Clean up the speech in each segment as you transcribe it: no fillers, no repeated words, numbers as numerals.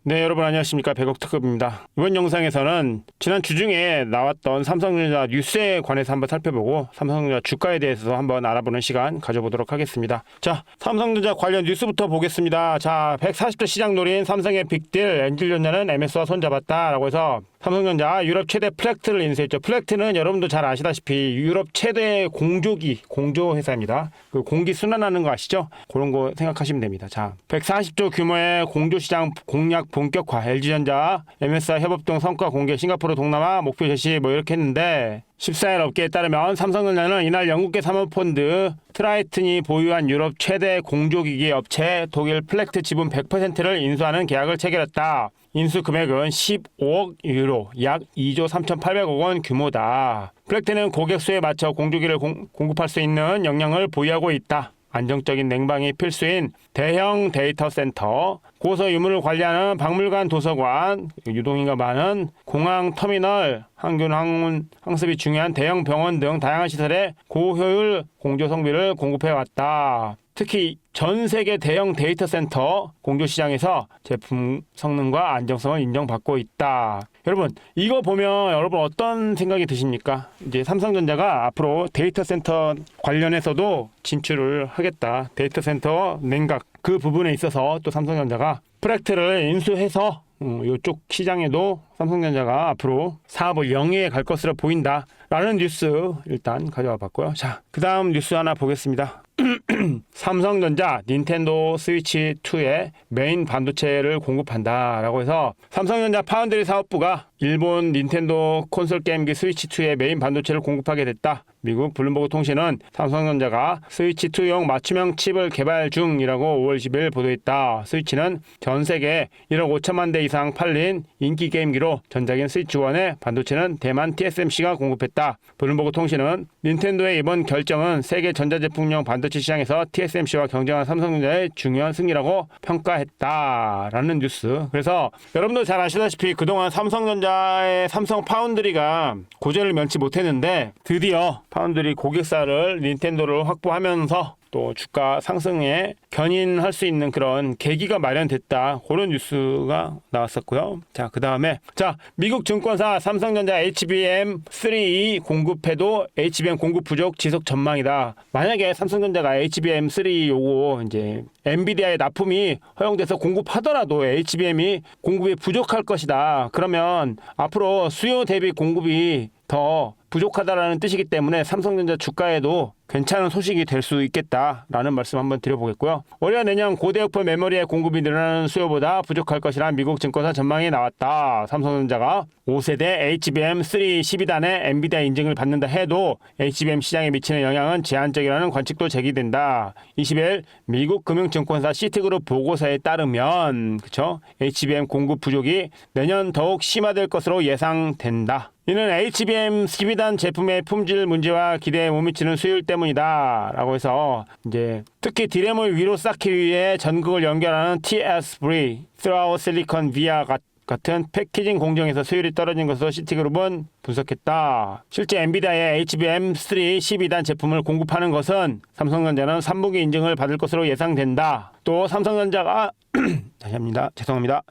네, 여러분 안녕하십니까. 백억특급입니다. 이번 영상에서는 지난 주중에 나왔던 삼성전자 뉴스에 관해서 한번 살펴보고 삼성전자 주가에 대해서 한번 알아보는 시간 가져보도록 하겠습니다. 자, 삼성전자 관련 뉴스부터 보겠습니다. 자, 140조 시장 노린 삼성의 빅딜, 엔질전자는 MS와 손잡았다 라고 해서 삼성전자 유럽 최대 플렉트를 인수했죠. 플렉트는 여러분도 잘 아시다시피 유럽 최대 공조 회사입니다. 그 공기 순환하는 거 아시죠? 그런 거 생각하시면 됩니다. 자, 140조 규모의 공조 시장 공략 본격화, LG전자, MS와 협업 등 성과 공개, 싱가포르 동남아 목표 제시 뭐 이렇게 했는데 14일 업계에 따르면 삼성전자는 이날 영국계 사모펀드 트라이튼이 보유한 유럽 최대 공조기기 업체 독일 플렉트 지분 100%를 인수하는 계약을 체결했다. 인수 금액은 15억 유로, 약 2조 3,800억 원 규모다. 플렉트는 고객 수에 맞춰 공조기를 공급할 수 있는 역량을 보유하고 있다. 안정적인 냉방이 필수인 대형 데이터 센터, 고서 유물을 관리하는 박물관, 도서관, 유동인가 많은 공항, 터미널, 항균, 항문, 항습이 중요한 대형 병원 등 다양한 시설에 고효율 공조 성비를 공급해왔다. 특히 전 세계 대형 데이터 센터 공조 시장에서 제품 성능과 안정성을 인정받고 있다. 여러분, 이거 보면 여러분 어떤 생각이 드십니까? 이제 삼성전자가 앞으로 데이터 센터 관련해서도 진출을 하겠다. 데이터 센터 냉각 그 부분에 있어서 또 삼성전자가 플렉트를 인수해서 이쪽 시장에도 삼성전자가 앞으로 사업을 영위해 갈 것으로 보인다 라는 뉴스 일단 가져와 봤고요. 자, 그 다음 뉴스 하나 보겠습니다. 삼성전자 닌텐도 스위치 2에 메인 반도체를 공급한다 라고 해서 삼성전자 파운드리 사업부가 일본 닌텐도 콘솔 게임기 스위치 2에 메인 반도체를 공급하게 됐다. 미국 블룸버그 통신은 삼성전자가 스위치 2용 맞춤형 칩을 개발 중이라고 5월 10일 보도했다. 스위치는 전 세계 1억 5천만 대 이상 팔린 인기 게임기로 전작인 스위치 1의 반도체는 대만 TSMC가 공급했다. 블룸버그 통신은 닌텐도의 이번 결정은 세계 전자제품용 반도체 시장에서 TSMC와 경쟁한 삼성전자의 중요한 승리라고 평가했다라는 뉴스. 그래서 여러분도 잘 아시다시피 그동안 삼성전자의 삼성 파운드리가 고전을 면치 못했는데 드디어 파운드리 고객사를 닌텐도를 확보하면서 또 주가 상승에 견인할 수 있는 그런 계기가 마련됐다. 그런 뉴스가 나왔었고요. 자, 그 다음에 미국 증권사 삼성전자 HBM3E 공급해도 HBM 공급 부족 지속 전망이다. 만약에 삼성전자가 HBM3 요거 이제 엔비디아의 납품이 허용돼서 공급하더라도 HBM이 공급이 부족할 것이다. 그러면 앞으로 수요 대비 공급이 더 부족하다라는 뜻이기 때문에 삼성전자 주가에도 괜찮은 소식이 될 수 있겠다라는 말씀 한번 드려보겠고요. 올해와 내년 고대역폭 메모리의 공급이 늘어나는 수요보다 부족할 것이란 미국 증권사 전망이 나왔다. 삼성전자가 5세대 HBM3 12단의 엔비디아 인증을 받는다 해도 HBM 시장에 미치는 영향은 제한적이라는 관측도 제기된다. 20일 미국 금융증권사 시티그룹 보고서에 따르면 HBM 공급 부족이 내년 더욱 심화될 것으로 예상된다. 이는 HBM 12단 제품의 품질 문제와 기대에 못 미치는 수요일 때문이다 라고 해서 이제 특히 디램을 위로 쌓기 위해 전극을 연결하는 TSV, Throughout Silicon Via 같은 패키징 공정에서 수율이 떨어진 것으로 시티그룹은 분석했다. 실제 엔비디아의 HBM3 12단 제품을 공급하는 것은 삼성전자는 3분기 인증을 받을 것으로 예상된다. 또 삼성전자가 죄송합니다.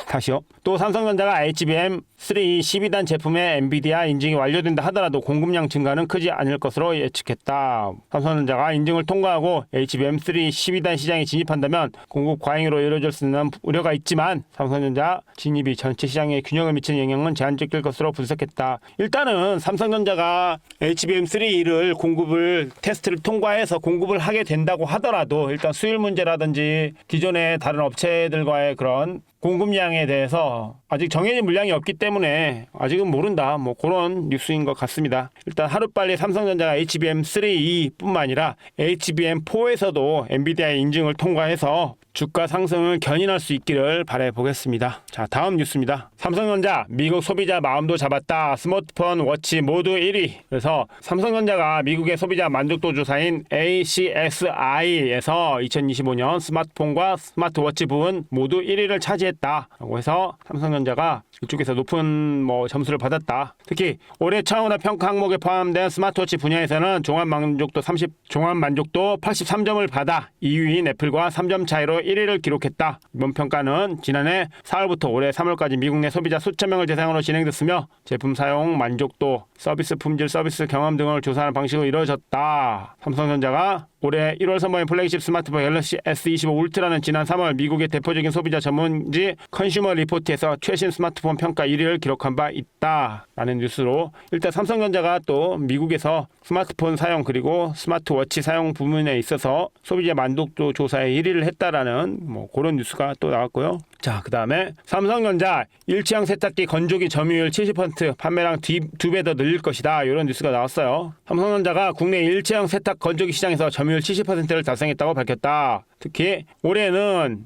다시요. 또 삼성전자가 HBM3 12단 제품의 엔비디아 인증이 완료된다 하더라도 공급량 증가는 크지 않을 것으로 예측했다. 삼성전자가 인증을 통과하고 HBM3 12단 시장에 진입한다면 공급 과잉으로 이루어질 수 있는 우려가 있지만 삼성전자 진입이 전체 시장에 균형을 미치는 영향은 제한적일 것으로 분석했다. 일단은 삼성전자가 HBM3를 공급을 테스트를 통과해서 공급을 하게 된다고 하더라도 일단 수율 문제라든지 기존의 다른 업체들과의 그런 공급량에 대해서 아직 정해진 물량이 없기 때문에 아직은 모른다. 뭐 그런 뉴스인 것 같습니다. 일단 하루빨리 삼성전자가 HBM3E뿐만 아니라 HBM4에서도 엔비디아의 인증을 통과해서 주가 상승을 견인할 수 있기를 바라보겠습니다. 자, 다음 뉴스입니다. 삼성전자 미국 소비자 마음도 잡았다. 스마트폰, 워치 모두 1위. 그래서 삼성전자가 미국의 소비자 만족도 조사인 ACSI에서 2025년 스마트폰과 스마트워치 부분 모두 1위를 차지했다 라고 해서 삼성전자가 이쪽에서 높은 점수를 받았다. 특히 올해 차후나 평가 항목에 포함된 스마트워치 분야에서는 종합 만족도 83점을 받아 2위인 애플과 3점 차이로 1위를 기록했다. 이번 평가는 지난해 4월부터 올해 3월까지 미국 내 소비자 수천 명을 대상으로 진행됐으며 제품 사용 만족도, 서비스 품질, 서비스 경험 등을 조사하는 방식으로 이루어졌다. 삼성전자가 올해 1월 선보인 플래그십 스마트폰 갤럭시 S25 울트라는 지난 3월 미국의 대표적인 소비자 전문지 컨슈머 리포트에서 최신 스마트폰 평가 1위를 기록한 바 있다. 라는 뉴스로 일단 삼성전자가 또 미국에서 스마트폰 사용 그리고 스마트워치 사용 부분에 있어서 소비자 만족도 조사에 1위를 했다라는 그런 뉴스가 또 나왔고요. 자, 그 다음에 삼성전자 일체형 세탁기 건조기 점유율 70% 판매량 2배 더 늘릴 것이다. 이런 뉴스가 나왔어요. 삼성전자가 국내 일체형 세탁 건조기 시장에서 점유율 70%를 달성했다고 밝혔다. 특히 올해는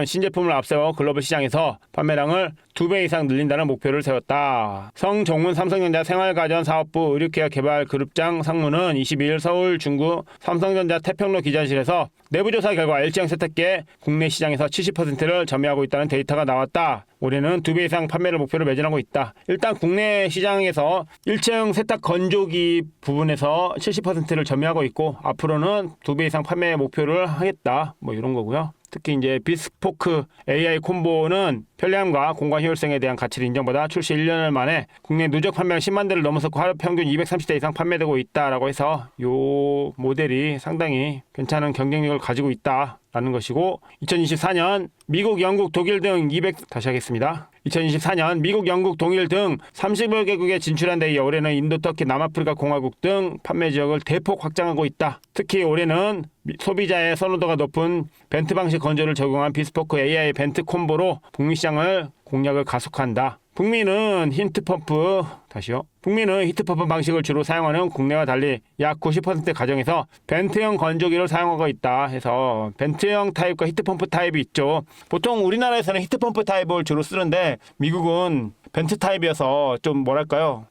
신제품을 앞세워 글로벌 시장에서 판매량을 2배 이상 늘린다는 목표를 세웠다. 성종문 삼성전자 생활가전사업부 의료케어 개발 그룹장 상무는 22일 서울 중구 삼성전자 태평로 기자실에서 내부조사 결과 일체형 세탁기의 국내 시장에서 70%를 점유하고 있다는 데이터가 나왔다. 올해는 2배 이상 판매를 목표로 매진하고 있다. 일단 국내 시장에서 일체형 세탁 건조기 부분에서 70%를 점유하고 있고 앞으로는 2배 이상 판매 목표를 하겠다. 이런 거고요. 특히 이제 비스포크 AI 콤보는 편리함과 공간 효율성에 대한 가치를 인정받아 출시 1년을 만에 국내 누적 판매량 10만 대를 넘어섰고 하루 평균 230대 이상 판매되고 있다라고 해서 이 모델이 상당히 괜찮은 경쟁력을 가지고 있다라는 것이고 2024년 미국, 영국, 독일 등 2024년 미국, 영국, 독일 등 30여 개국에 진출한 데 이어 올해는 인도, 터키, 남아프리카 공화국 등 판매 지역을 대폭 확장하고 있다. 특히 올해는 소비자의 선호도가 높은 벤트 방식 건조를 적용한 비스포크 AI 벤트 콤보로 북미 시장을 공략을 가속한다. 북미는 히트펌프 방식을 주로 사용하는 국내와 달리 약 90% 가정에서 벤트형 건조기를 사용하고 있다 해서 벤트형 타입과 히트펌프 타입이 있죠. 보통 우리나라에서는 히트펌프 타입을 주로 쓰는데 미국은 벤트 타입이어서 좀 뭐랄까요?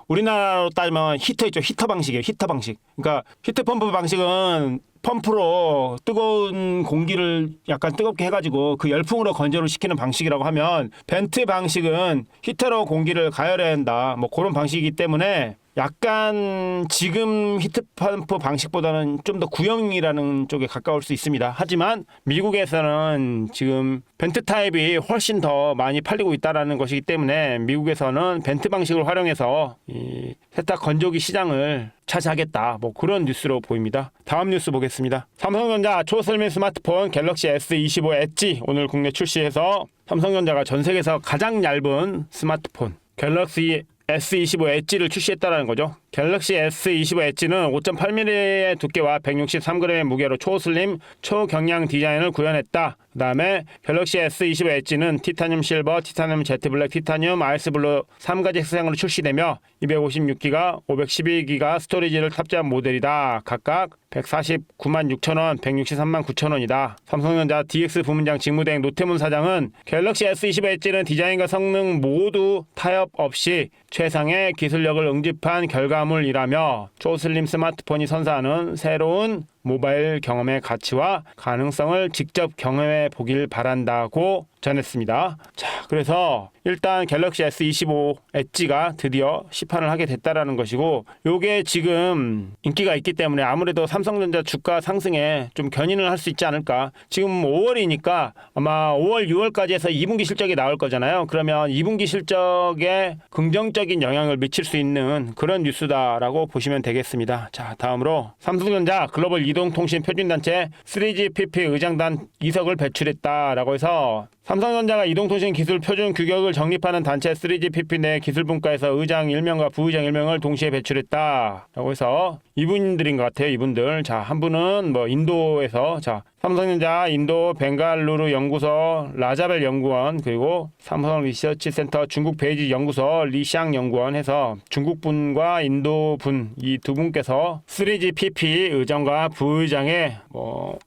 우리나라로 따지면 히터 있죠. 히터 방식이에요. 히터 방식. 그러니까 히트펌프 방식은 펌프로 뜨거운 공기를 약간 뜨겁게 해가지고 그 열풍으로 건조를 시키는 방식이라고 하면 벤트 방식은 히터로 공기를 가열해야 한다. 그런 방식이기 때문에 약간 지금 히트펌프 방식보다는 좀 더 구형이라는 쪽에 가까울 수 있습니다. 하지만 미국에서는 지금 벤트 타입이 훨씬 더 많이 팔리고 있다는 것이기 때문에 미국에서는 벤트 방식을 활용해서 이 세탁 건조기 시장을 차지하겠다. 그런 뉴스로 보입니다. 다음 뉴스 보겠습니다. 삼성전자 초슬림 스마트폰 갤럭시 S25 엣지 오늘 국내 출시해서 삼성전자가 전 세계에서 가장 얇은 스마트폰 갤럭시 S25 엣지를 출시했다는 거죠. 갤럭시 S25 엣지는 5.8mm의 두께와 163g의 무게로 초슬림, 초경량 디자인을 구현했다. 그 다음에 갤럭시 S25 엣지는 티타늄 실버, 티타늄 제트 블랙, 티타늄 아이스 블루 3가지 색상으로 출시되며 256기가, 512기가 스토리지를 탑재한 모델이다. 각각 1,496,000원, 1,639,000원이다. 삼성전자 DX 부문장 직무대행 노태문 사장은 갤럭시 S25 엣지는 디자인과 성능 모두 타협 없이 최상의 기술력을 응집한 결과물이라며 초슬림 스마트폰이 선사하는 새로운 모바일 경험의 가치와 가능성을 직접 경험해 보길 바란다고 전했습니다. 자, 그래서 일단 갤럭시 S25 엣지가 드디어 시판을 하게 됐다라는 것이고 요게 지금 인기가 있기 때문에 아무래도 삼성전자 주가 상승에 좀 견인을 할 수 있지 않을까. 지금 5월이니까 아마 5월, 6월까지 해서 2분기 실적이 나올 거잖아요. 그러면 2분기 실적에 긍정적인 영향을 미칠 수 있는 그런 뉴스다라고 보시면 되겠습니다. 자, 다음으로 삼성전자 글로벌 이동통신 표준단체 3GPP 의장단 2석을 배출했다라고 해서 삼성전자가 이동통신 기술 표준 규격을 정립하는 단체 3GPP 내 기술분과에서 의장 1명과 부의장 1명을 동시에 배출했다라고 해서 이분들인 것 같아요. 이분들. 자, 한 분은 인도에서 삼성전자 인도 벵갈루루 연구소 라자벨 연구원 그리고 삼성 리서치 센터 중국 베이지 연구소 리샹 연구원 해서 중국분과 인도분 이 두 분께서 3GPP 의장과 부의장에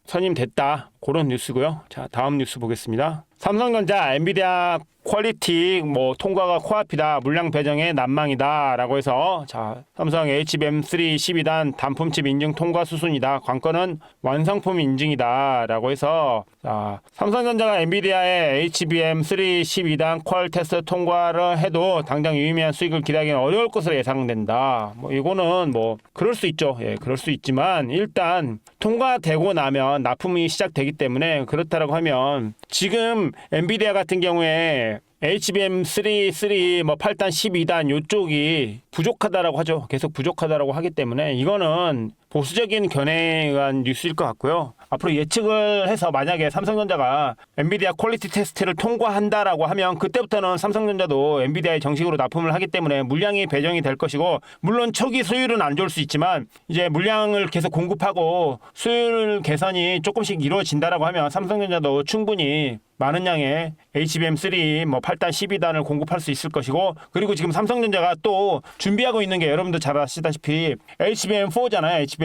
선임됐다. 그런 뉴스고요. 자, 다음 뉴스 보겠습니다. 삼성전자 엔비디아 퀄리티 뭐 통과가 코앞이다. 물량 배정에 난망이다라고 해서 자, 삼성 HBM3 12단 단품칩 인증 통과 수순이다. 관건은 완성품 인증이다라고 해서 자, 삼성전자가 엔비디아의 HBM3 12단 퀄 테스트 통과를 해도 당장 유의미한 수익을 기대하기는 어려울 것으로 예상된다. 뭐 이거는 뭐 그럴 수 있죠. 예, 그럴 수 있지만 일단 통과되고 나면 납품이 시작되기 때문에 그렇다라고 하면 지금 엔비디아 같은 경우에 HBM3 뭐 8단 12단 요쪽이 부족하다라고 하죠. 계속 부족하다라고 하기 때문에 이거는 보수적인 견해에 의한 뉴스일 것 같고요. 앞으로 예측을 해서 만약에 삼성전자가 엔비디아 퀄리티 테스트를 통과한다라고 하면 그때부터는 삼성전자도 엔비디아에 정식으로 납품을 하기 때문에 물량이 배정이 될 것이고 물론 초기 수율은 안 좋을 수 있지만 이제 물량을 계속 공급하고 수율 개선이 조금씩 이루어진다라고 하면 삼성전자도 충분히 많은 양의 HBM3 뭐 8단 12단을 공급할 수 있을 것이고 그리고 지금 삼성전자가 또 준비하고 있는 게 여러분도 잘 아시다시피 HBM4잖아요.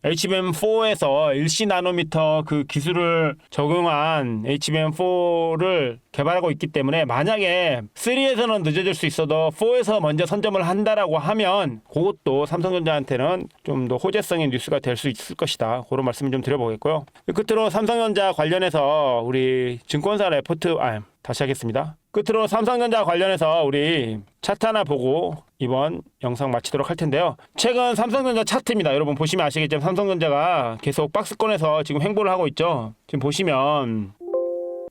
HBM4에서 1C 나노미터 그 기술을 적용한 HBM4를 개발하고 있기 때문에 만약에 3에서는 늦어질 수 있어도 4에서 먼저 선점을 한다라고 하면 그것도 삼성전자한테는 좀 더 호재성의 뉴스가 될 수 있을 것이다. 그런 말씀을 좀 드려보겠고요. 끝으로 삼성전자 관련해서 우리 증권사 레포트 다시 하겠습니다. 끝으로 삼성전자 관련해서 우리 차트 하나 보고 이번 영상 마치도록 할 텐데요. 최근 삼성전자 차트입니다. 여러분 보시면 아시겠지만 삼성전자가 계속 박스권에서 지금 횡보를 하고 있죠. 지금 보시면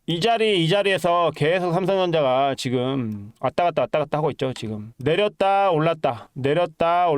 이 자리에서 계속 삼성전자가 지금 왔다 갔다 하고 있죠. 지금 내렸다 올랐다 내렸다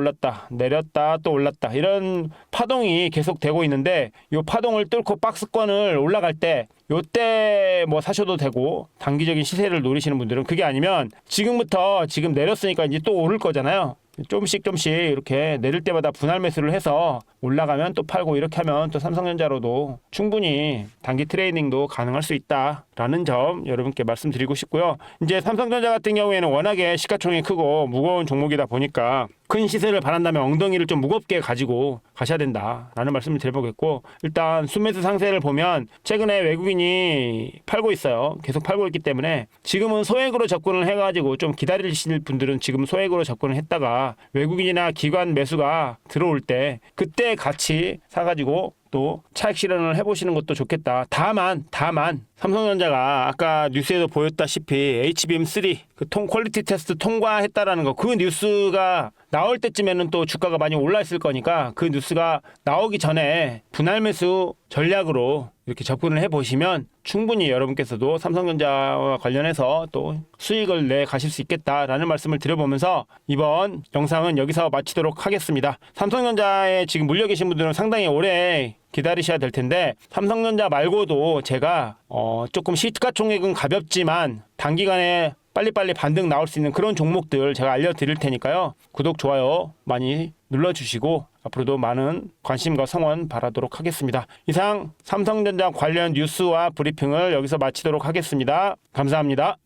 또 올랐다 이런 파동이 계속 되고 있는데 이 파동을 뚫고 박스권을 올라갈 때 요때 뭐 사셔도 되고 단기적인 시세를 노리시는 분들은 그게 아니면 지금부터 지금 내렸으니까 이제 또 오를 거잖아요. 조금씩 이렇게 내릴 때마다 분할 매수를 해서 올라가면 또 팔고 이렇게 하면 또 삼성전자로도 충분히 단기 트레이딩도 가능할 수 있다라는 점 여러분께 말씀드리고 싶고요. 이제 삼성전자 같은 경우에는 워낙에 시가총액이 크고 무거운 종목이다 보니까 큰 시세를 바란다면 엉덩이를 좀 무겁게 가지고 가셔야 된다라는 말씀을 드려보겠고 일단 순매수 상세를 보면 최근에 외국인이 팔고 있어요. 계속 팔고 있기 때문에 지금은 소액으로 접근을 해가지고 좀 기다리실 분들은 지금 소액으로 접근을 했다가 외국인이나 기관 매수가 들어올 때 그때 같이 사가지고 또 차익 실현을 해보시는 것도 좋겠다. 다만 삼성전자가 아까 뉴스에도 보였다시피 HBM3 그 퀄리티 테스트 통과했다라는 거 그 뉴스가 나올 때쯤에는 또 주가가 많이 올라 있을 거니까 그 뉴스가 나오기 전에 분할 매수 전략으로 이렇게 접근을 해보시면 충분히 여러분께서도 삼성전자와 관련해서 또 수익을 내 가실 수 있겠다라는 말씀을 드려보면서 이번 영상은 여기서 마치도록 하겠습니다. 삼성전자에 지금 물려 계신 분들은 상당히 오래 기다리셔야 될 텐데 삼성전자 말고도 제가 조금 시가총액은 가볍지만 단기간에 빨리빨리 반등 나올 수 있는 그런 종목들 제가 알려드릴 테니까요. 구독, 좋아요 많이 눌러주시고 앞으로도 많은 관심과 성원 바라도록 하겠습니다. 이상 삼성전자 관련 뉴스와 브리핑을 여기서 마치도록 하겠습니다. 감사합니다.